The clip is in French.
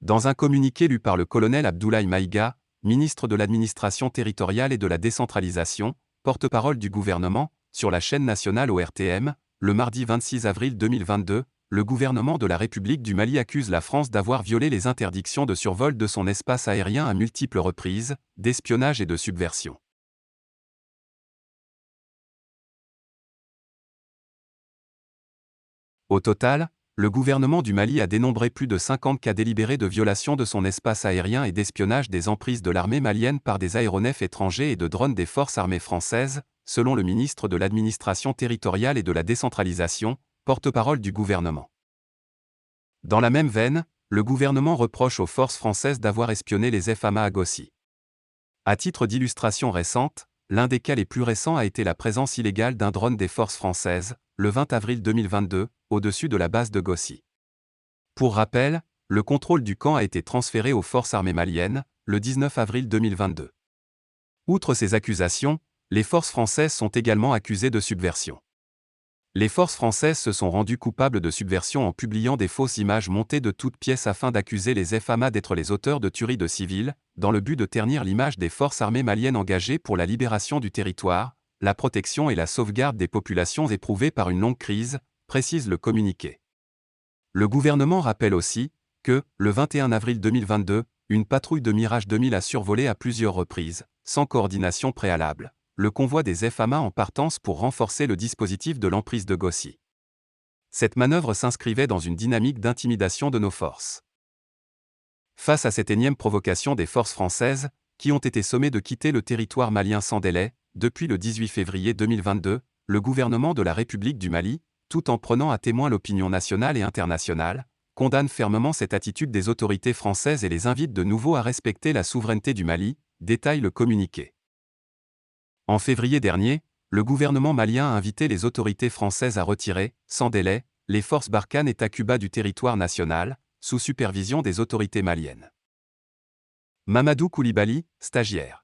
Dans un communiqué lu par le colonel Abdoulaye Maïga, ministre de l'Administration territoriale et de la décentralisation, porte-parole du gouvernement, sur la chaîne nationale ORTM, le mardi 26 avril 2022, le gouvernement de la République du Mali accuse la France d'avoir violé les interdictions de survol de son espace aérien à multiples reprises, d'espionnage et de subversion. Au total, le gouvernement du Mali a dénombré plus de 50 cas délibérés de violation de son espace aérien et d'espionnage des emprises de l'armée malienne par des aéronefs étrangers et de drones des forces armées françaises, selon le ministre de l'Administration territoriale et de la décentralisation, porte-parole du gouvernement. Dans la même veine, le gouvernement reproche aux forces françaises d'avoir espionné les FAMA à Gossi. À titre d'illustration récente, l'un des cas les plus récents a été la présence illégale d'un drone des forces françaises, le 20 avril 2022, au-dessus de la base de Gossi. Pour rappel, le contrôle du camp a été transféré aux forces armées maliennes, le 19 avril 2022. Outre ces accusations, les forces françaises sont également accusées de subversion. Les forces françaises se sont rendues coupables de subversion en publiant des fausses images montées de toutes pièces afin d'accuser les FAMA d'être les auteurs de tueries de civils, dans le but de ternir l'image des forces armées maliennes engagées pour la libération du territoire, la protection et la sauvegarde des populations éprouvées par une longue crise, précise le communiqué. Le gouvernement rappelle aussi que, le 21 avril 2022, une patrouille de Mirage 2000 a survolé à plusieurs reprises, sans coordination préalable, le convoi des FAMA en partance pour renforcer le dispositif de l'emprise de Gossi. Cette manœuvre s'inscrivait dans une dynamique d'intimidation de nos forces. Face à cette énième provocation des forces françaises, qui ont été sommées de quitter le territoire malien sans délai, depuis le 18 février 2022, le gouvernement de la République du Mali, tout en prenant à témoin l'opinion nationale et internationale, condamne fermement cette attitude des autorités françaises et les invite de nouveau à respecter la souveraineté du Mali, détaille le communiqué. En février dernier, le gouvernement malien a invité les autorités françaises à retirer, sans délai, les forces Barkhane et Takuba du territoire national, sous supervision des autorités maliennes. Mamadou Koulibaly, stagiaire.